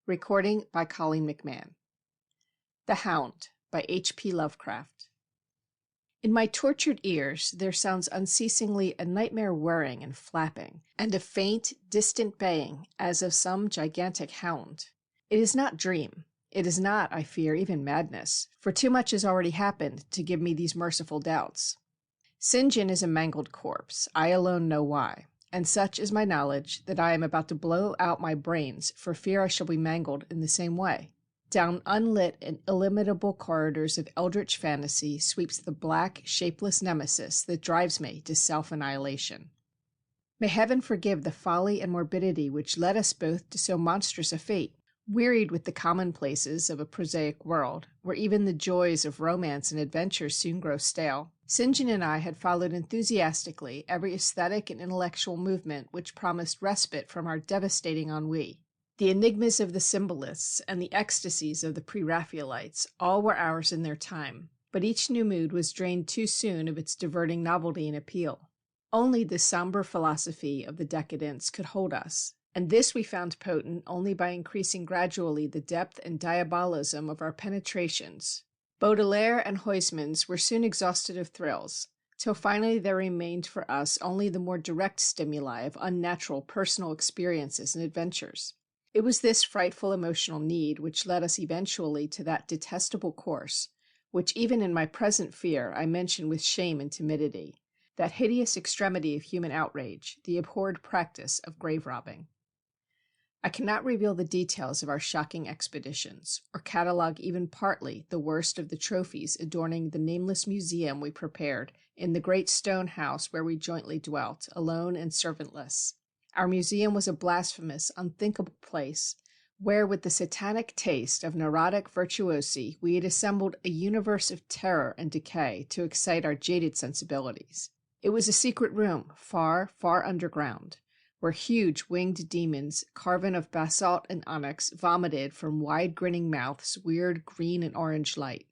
Recording by Colleen McMahon. The Hound by H.P. Lovecraft. In my tortured ears there sounds unceasingly a nightmare whirring and flapping, and a faint, distant baying as of some gigantic hound. It is not dream. It is not, I fear, even madness, for too much has already happened to give me these merciful doubts. St. John is a mangled corpse. I alone know why. And such is my knowledge that I am about to blow out my brains for fear I shall be mangled in the same way. Down unlit and illimitable corridors of eldritch fantasy sweeps the black, shapeless nemesis that drives me to self-annihilation. May heaven forgive the folly and morbidity which led us both to so monstrous a fate. Wearied with the commonplaces of a prosaic world, where even the joys of romance and adventure soon grow stale, St. John and I had followed enthusiastically every aesthetic and intellectual movement which promised respite from our devastating ennui. The enigmas of the symbolists and the ecstasies of the pre-Raphaelites all were ours in their time, but each new mood was drained too soon of its diverting novelty and appeal. Only the somber philosophy of the decadents could hold us, and this we found potent only by increasing gradually the depth and diabolism of our penetrations. Baudelaire and Huysmans were soon exhausted of thrills, till finally there remained for us only the more direct stimuli of unnatural personal experiences and adventures. It was this frightful emotional need which led us eventually to that detestable course, which even in my present fear I mention with shame and timidity, that hideous extremity of human outrage, the abhorred practice of grave robbing. I cannot reveal the details of our shocking expeditions, or catalogue even partly the worst of the trophies adorning the nameless museum we prepared in the great stone house where we jointly dwelt, alone and servantless. Our museum was a blasphemous, unthinkable place, where with the satanic taste of neurotic virtuosi we had assembled a universe of terror and decay to excite our jaded sensibilities. It was a secret room, far, far underground, where huge winged demons, carven of basalt and onyx, vomited from wide grinning mouths weird green and orange light,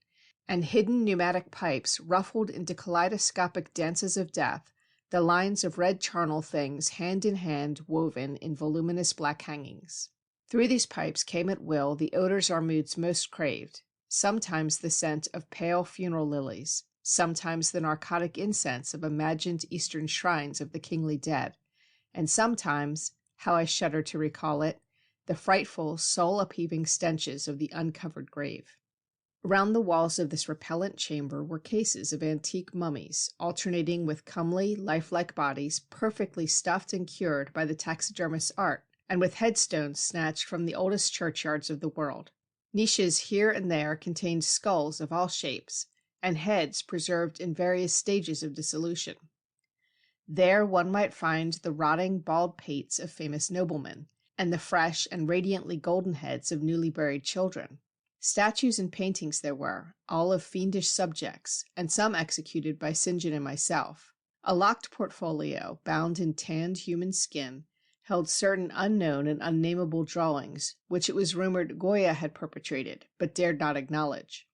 and hidden pneumatic pipes ruffled into kaleidoscopic dances of death the lines of red charnel things hand in hand woven in voluminous black hangings. Through these pipes came at will the odors our moods most craved, sometimes the scent of pale funeral lilies, sometimes the narcotic incense of imagined Eastern shrines of the kingly dead, and sometimes, how I shudder to recall it, the frightful, soul-upheaving stenches of the uncovered grave. Around the walls of this repellent chamber were cases of antique mummies, alternating with comely, lifelike bodies perfectly stuffed and cured by the taxidermist's art, and with headstones snatched from the oldest churchyards of the world. Niches here and there contained skulls of all shapes, and heads preserved in various stages of dissolution. There one might find the rotting, bald pates of famous noblemen, and the fresh and radiantly golden heads of newly buried children. Statues and paintings there were, all of fiendish subjects, and some executed by St. John and myself. A locked portfolio, bound in tanned human skin, held certain unknown and unnameable drawings, which it was rumored Goya had perpetrated, but dared not acknowledge.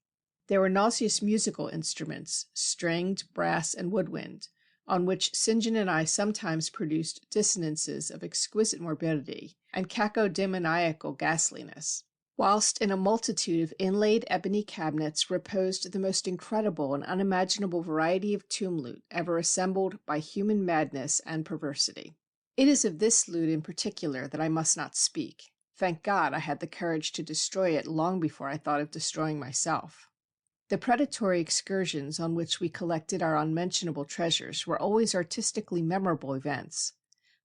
There were nauseous musical instruments, stringed, brass, and woodwind, on which St. John and I sometimes produced dissonances of exquisite morbidity and cacodemoniacal ghastliness, whilst in a multitude of inlaid ebony cabinets reposed the most incredible and unimaginable variety of tomb loot ever assembled by human madness and perversity. It is of this loot in particular that I must not speak. Thank God I had the courage to destroy it long before I thought of destroying myself. The predatory excursions on which we collected our unmentionable treasures were always artistically memorable events.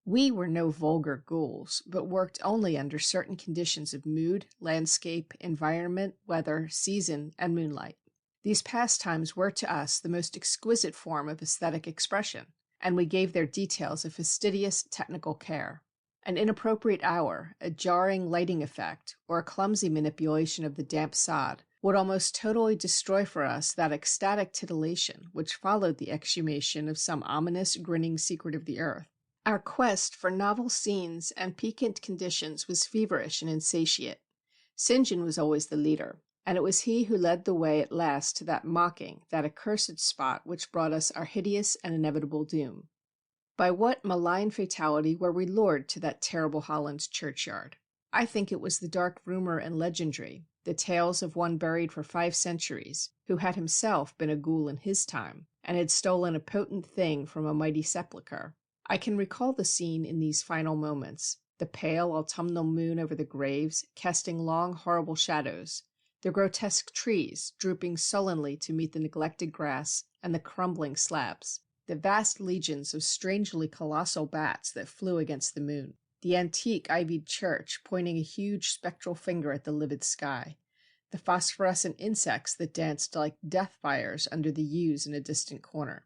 We were no vulgar ghouls, but worked only under certain conditions of mood, landscape, environment, weather, season, and moonlight. These pastimes were to us the most exquisite form of aesthetic expression, and we gave their details a fastidious technical care. An inappropriate hour, a jarring lighting effect, or a clumsy manipulation of the damp sod would almost totally destroy for us that ecstatic titillation which followed the exhumation of some ominous, grinning secret of the earth. Our quest for novel scenes and piquant conditions was feverish and insatiate. St. John was always the leader, and it was he who led the way at last to that mocking, that accursed spot which brought us our hideous and inevitable doom. By what malign fatality were we lured to that terrible Holland churchyard? I think it was the dark rumor and legendry, the tales of one buried for 5 centuries, who had himself been a ghoul in his time, and had stolen a potent thing from a mighty sepulchre. I can recall the scene in these final moments, the pale autumnal moon over the graves, casting long, horrible shadows, the grotesque trees drooping sullenly to meet the neglected grass and the crumbling slabs, the vast legions of strangely colossal bats that flew against the moon, the antique ivied church pointing a huge spectral finger at the livid sky, the phosphorescent insects that danced like death fires under the yews in a distant corner,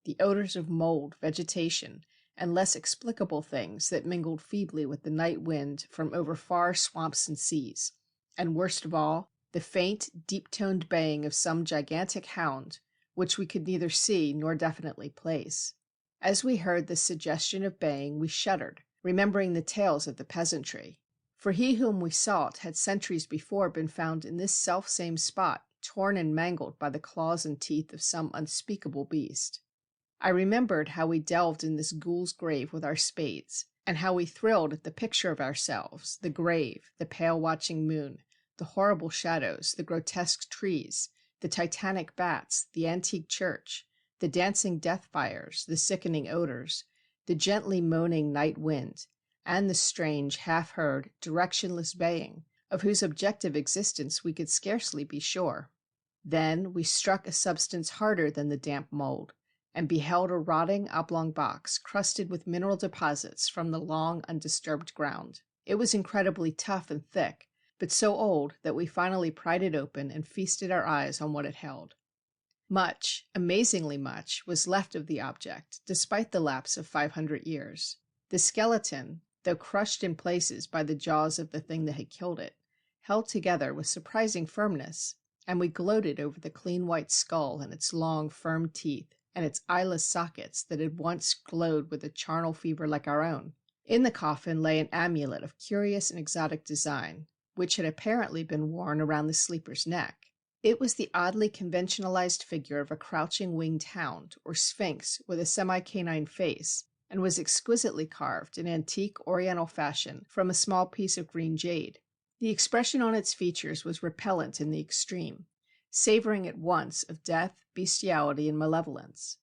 the odors of mold, vegetation, and less explicable things that mingled feebly with the night wind from over far swamps and seas, and worst of all, the faint, deep-toned baying of some gigantic hound, which we could neither see nor definitely place. As we heard this suggestion of baying, we shuddered, remembering the tales of the peasantry. For he whom we sought had centuries before been found in this self-same spot, torn and mangled by the claws and teeth of some unspeakable beast. I remembered how we delved in this ghoul's grave with our spades, and how we thrilled at the picture of ourselves, the grave, the pale watching moon, the horrible shadows, the grotesque trees, the titanic bats, the antique church, the dancing death fires, the sickening odors, the gently moaning night wind, and the strange, half-heard, directionless baying, of whose objective existence we could scarcely be sure. Then we struck a substance harder than the damp mold, and beheld a rotting oblong box crusted with mineral deposits from the long undisturbed ground. It was incredibly tough and thick, but so old that we finally pried it open and feasted our eyes on what it held. Much, amazingly much, was left of the object, despite the lapse of 500 years. The skeleton, though crushed in places by the jaws of the thing that had killed it, held together with surprising firmness, and we gloated over the clean white skull and its long, firm teeth, and its eyeless sockets that had once glowed with a charnel fever like our own. In the coffin lay an amulet of curious and exotic design, which had apparently been worn around the sleeper's neck. It was the oddly conventionalized figure of a crouching winged hound, or sphinx, with a semi-canine face, and was exquisitely carved in antique oriental fashion from a small piece of green jade. The expression on its features was repellent in the extreme, savoring at once of death, bestiality, and malevolence.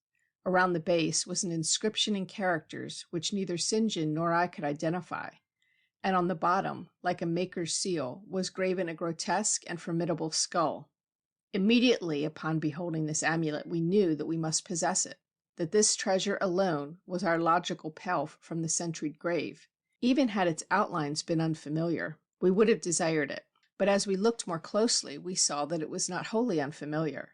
Around the base was an inscription in characters which neither St. John nor I could identify, and on the bottom, like a maker's seal, was graven a grotesque and formidable skull. Immediately upon beholding this amulet, we knew that we must possess it, that this treasure alone was our logical pelf from the centuried grave. Even had its outlines been unfamiliar, we would have desired it, but as we looked more closely, we saw that it was not wholly unfamiliar.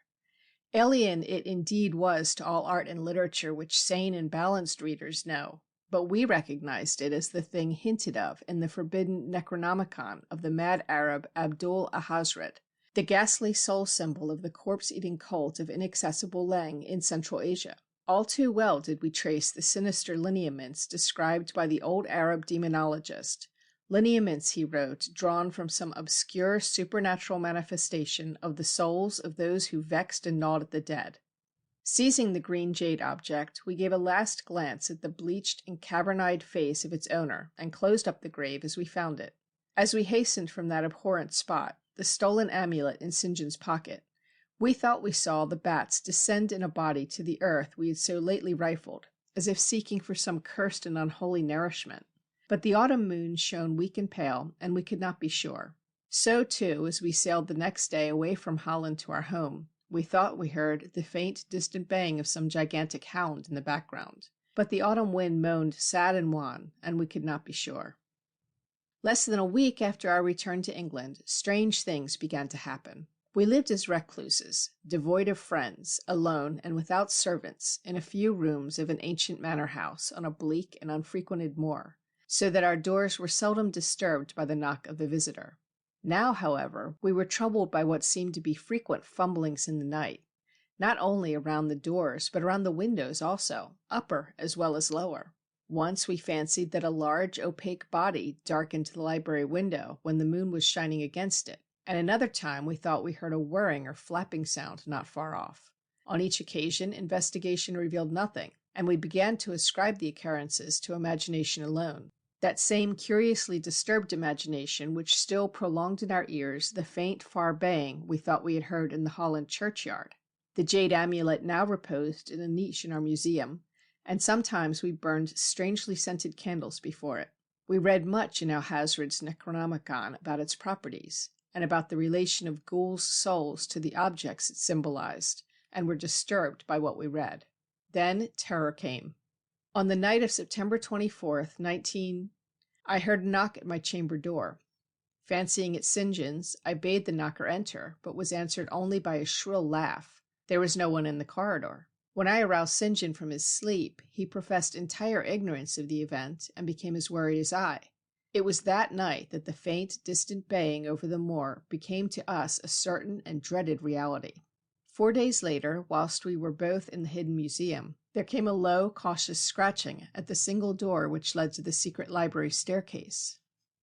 Alien it indeed was to all art and literature which sane and balanced readers know, but we recognized it as the thing hinted of in the forbidden Necronomicon of the mad Arab Abdul Ahazred, the ghastly soul symbol of the corpse-eating cult of inaccessible Leng in Central Asia. All too well did we trace the sinister lineaments described by the old Arab demonologist, lineaments, he wrote, drawn from some obscure supernatural manifestation of the souls of those who vexed and gnawed at the dead. Seizing the green jade object, we gave a last glance at the bleached and cavern-eyed face of its owner, and closed up the grave as we found it. As we hastened from that abhorrent spot, the stolen amulet in St. John's pocket, we thought we saw the bats descend in a body to the earth we had so lately rifled, as if seeking for some cursed and unholy nourishment. But the autumn moon shone weak and pale, and we could not be sure. So, too, as we sailed the next day away from Holland to our home, we thought we heard the faint, distant baying of some gigantic hound in the background. But the autumn wind moaned sad and wan, and we could not be sure. Less than a week after our return to England, strange things began to happen. We lived as recluses, devoid of friends, alone and without servants, in a few rooms of an ancient manor house on a bleak and unfrequented moor, so that our doors were seldom disturbed by the knock of the visitor. Now, however, we were troubled by what seemed to be frequent fumblings in the night, not only around the doors, but around the windows also, upper as well as lower. Once we fancied that a large, opaque body darkened the library window when the moon was shining against it, and another time we thought we heard a whirring or flapping sound not far off. On each occasion, investigation revealed nothing, and we began to ascribe the occurrences to imagination alone. That same curiously disturbed imagination which still prolonged in our ears the faint, far baying we thought we had heard in the Holland churchyard. The jade amulet now reposed in a niche in our museum, and sometimes we burned strangely scented candles before it. We read much in Alhazred's Necronomicon about its properties, and about the relation of ghouls' souls to the objects it symbolized, and were disturbed by what we read. Then terror came. On the night of September 24th, I heard a knock at my chamber door. Fancying it St. John's, I bade the knocker enter, but was answered only by a shrill laugh. There was no one in the corridor. When I aroused St. John from his sleep, he professed entire ignorance of the event and became as worried as I. It was that night that the faint, distant baying over the moor became to us a certain and dreaded reality. 4 days later, whilst we were both in the hidden museum, there came a low, cautious scratching at the single door which led to the secret library staircase.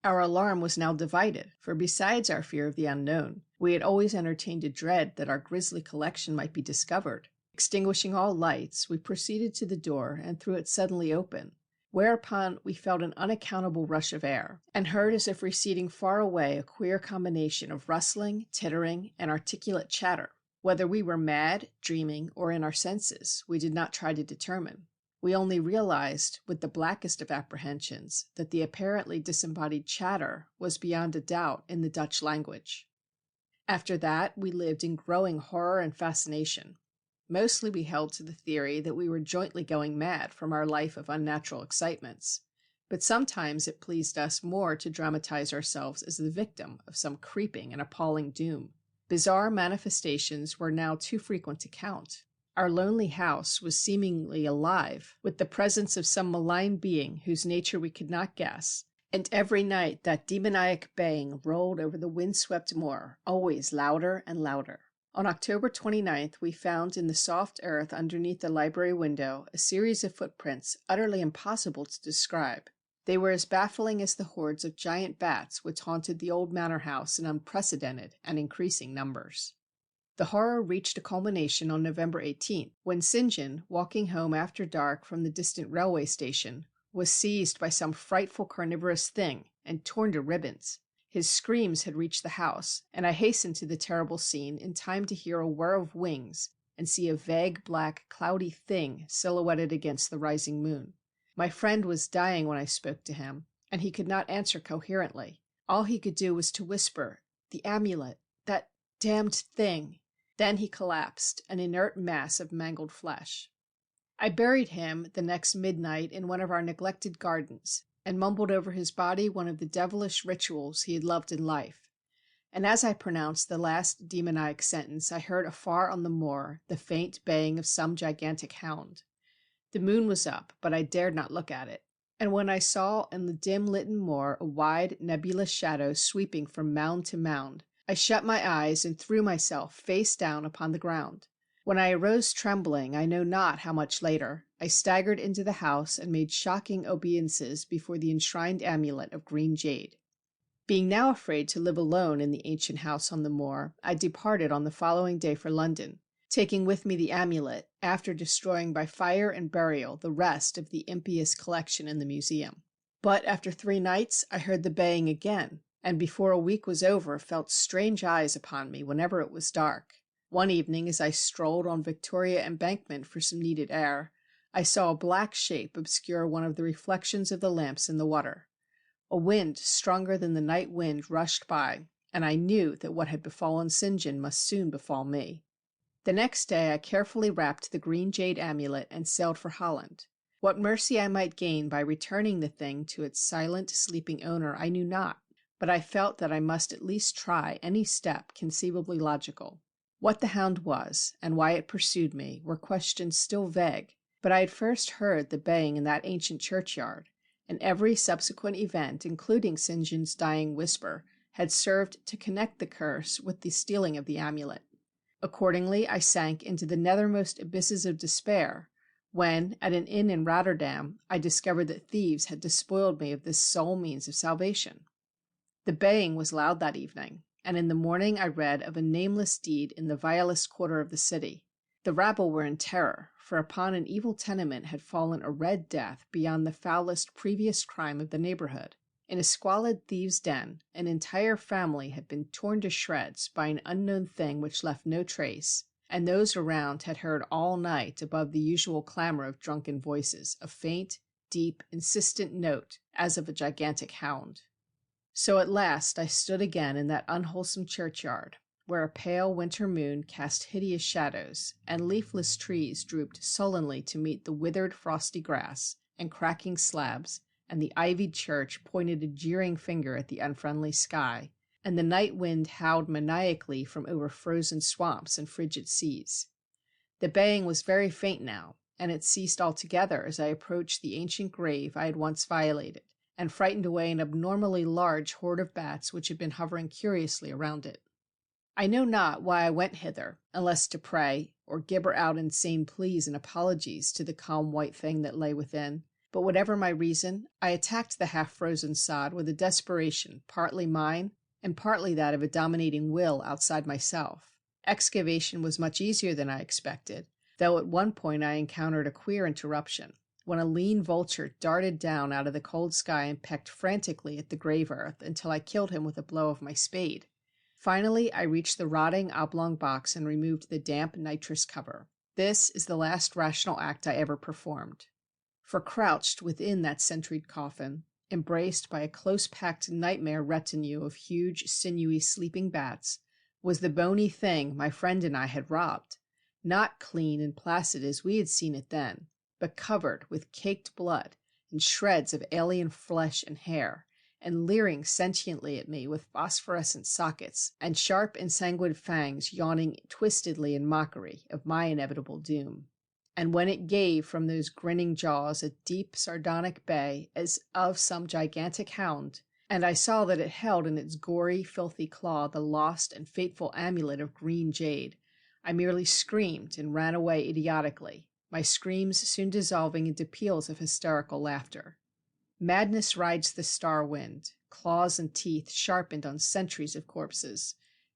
Our alarm was now divided, for besides our fear of the unknown, we had always entertained a dread that our grisly collection might be discovered. Extinguishing all lights, we proceeded to the door and threw it suddenly open, whereupon we felt an unaccountable rush of air, and heard as if receding far away a queer combination of rustling, tittering, and articulate chatter. Whether we were mad, dreaming, or in our senses, we did not try to determine. We only realized, with the blackest of apprehensions, that the apparently disembodied chatter was beyond a doubt in the Dutch language. After that, we lived in growing horror and fascination. Mostly we held to the theory that we were jointly going mad from our life of unnatural excitements, but sometimes it pleased us more to dramatize ourselves as the victim of some creeping and appalling doom. Bizarre manifestations were now too frequent to count. Our lonely house was seemingly alive with the presence of some malign being whose nature we could not guess, and every night that demoniac baying rolled over the wind-swept moor, always louder and louder. On October 29th, we found in the soft earth underneath the library window a series of footprints utterly impossible to describe. They were as baffling as the hordes of giant bats which haunted the old manor house in unprecedented and increasing numbers. The horror reached a culmination on November 18th, when St. John, walking home after dark from the distant railway station, was seized by some frightful carnivorous thing and torn to ribbons. His screams had reached the house, and I hastened to the terrible scene in time to hear a whir of wings and see a vague, black, cloudy thing silhouetted against the rising moon. My friend was dying when I spoke to him, and he could not answer coherently. All he could do was to whisper, "The amulet, that damned thing." Then he collapsed, an inert mass of mangled flesh. I buried him the next midnight in one of our neglected gardens, and mumbled over his body one of the devilish rituals he had loved in life. And as I pronounced the last demoniac sentence, I heard afar on the moor the faint baying of some gigantic hound. The moon was up, but I dared not look at it. And when I saw in the dim-litten moor a wide, nebulous shadow sweeping from mound to mound, I shut my eyes and threw myself face down upon the ground. When I arose trembling, I know not how much later, I staggered into the house and made shocking obeisances before the enshrined amulet of green jade. Being now afraid to live alone in the ancient house on the moor, I departed on the following day for London, taking with me the amulet, after destroying by fire and burial the rest of the impious collection in the museum. But after 3 nights I heard the baying again, and before a week was over felt strange eyes upon me whenever it was dark. One evening, as I strolled on Victoria Embankment for some needed air, I saw a black shape obscure one of the reflections of the lamps in the water. A wind stronger than the night wind rushed by, and I knew that what had befallen St. John must soon befall me. The next day I carefully wrapped the green jade amulet and sailed for Holland. What mercy I might gain by returning the thing to its silent, sleeping owner I knew not, but I felt that I must at least try any step conceivably logical. What the hound was, and why it pursued me, were questions still vague, but I had first heard the baying in that ancient churchyard, and every subsequent event, including St. John's dying whisper, had served to connect the curse with the stealing of the amulet. Accordingly, I sank into the nethermost abysses of despair, when, at an inn in Rotterdam, I discovered that thieves had despoiled me of this sole means of salvation. The baying was loud that evening, and in the morning I read of a nameless deed in the vilest quarter of the city. The rabble were in terror, for upon an evil tenement had fallen a red death beyond the foulest previous crime of the neighborhood. In a squalid thieves' den, an entire family had been torn to shreds by an unknown thing which left no trace, and those around had heard all night, above the usual clamor of drunken voices, a faint, deep, insistent note, as of a gigantic hound. So at last I stood again in that unwholesome churchyard, where a pale winter moon cast hideous shadows, and leafless trees drooped sullenly to meet the withered frosty grass and cracking slabs, and the ivied church pointed a jeering finger at the unfriendly sky, and the night wind howled maniacally from over frozen swamps and frigid seas. The baying was very faint now, and it ceased altogether as I approached the ancient grave I had once violated, and frightened away an abnormally large horde of bats which had been hovering curiously around it. I know not why I went hither, unless to pray, or gibber out insane pleas and apologies to the calm white thing that lay within. But whatever my reason, I attacked the half-frozen sod with a desperation partly mine and partly that of a dominating will outside myself. Excavation was much easier than I expected, though at one point I encountered a queer interruption, when a lean vulture darted down out of the cold sky and pecked frantically at the grave earth until I killed him with a blow of my spade. Finally, I reached the rotting oblong box and removed the damp nitrous cover. This is the last rational act I ever performed. For crouched within that sentried coffin, embraced by a close-packed nightmare retinue of huge, sinewy, sleeping bats, was the bony thing my friend and I had robbed, not clean and placid as we had seen it then, but covered with caked blood and shreds of alien flesh and hair, and leering sentiently at me with phosphorescent sockets and sharp ensanguined fangs yawning twistedly in mockery of my inevitable doom. And when it gave from those grinning jaws a deep sardonic bay as of some gigantic hound, and I saw that it held in its gory, filthy claw the lost and fateful amulet of green jade, I merely screamed and ran away idiotically, my screams soon dissolving into peals of hysterical laughter. Madness rides the star wind, claws and teeth sharpened on centuries of corpses,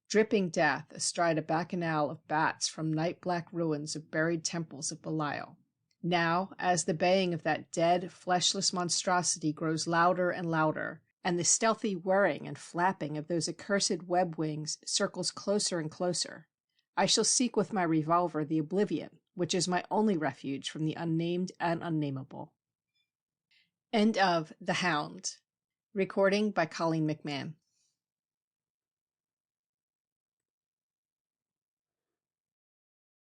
dripping death astride a bacchanal of bats from night-black ruins of buried temples of Belial. Now, as the baying of that dead, fleshless monstrosity grows louder and louder, and the stealthy whirring and flapping of those accursed web wings circles closer and closer, I shall seek with my revolver the oblivion, which is my only refuge from the unnamed and unnameable. End of The Hound. Recording by Colleen McMahon.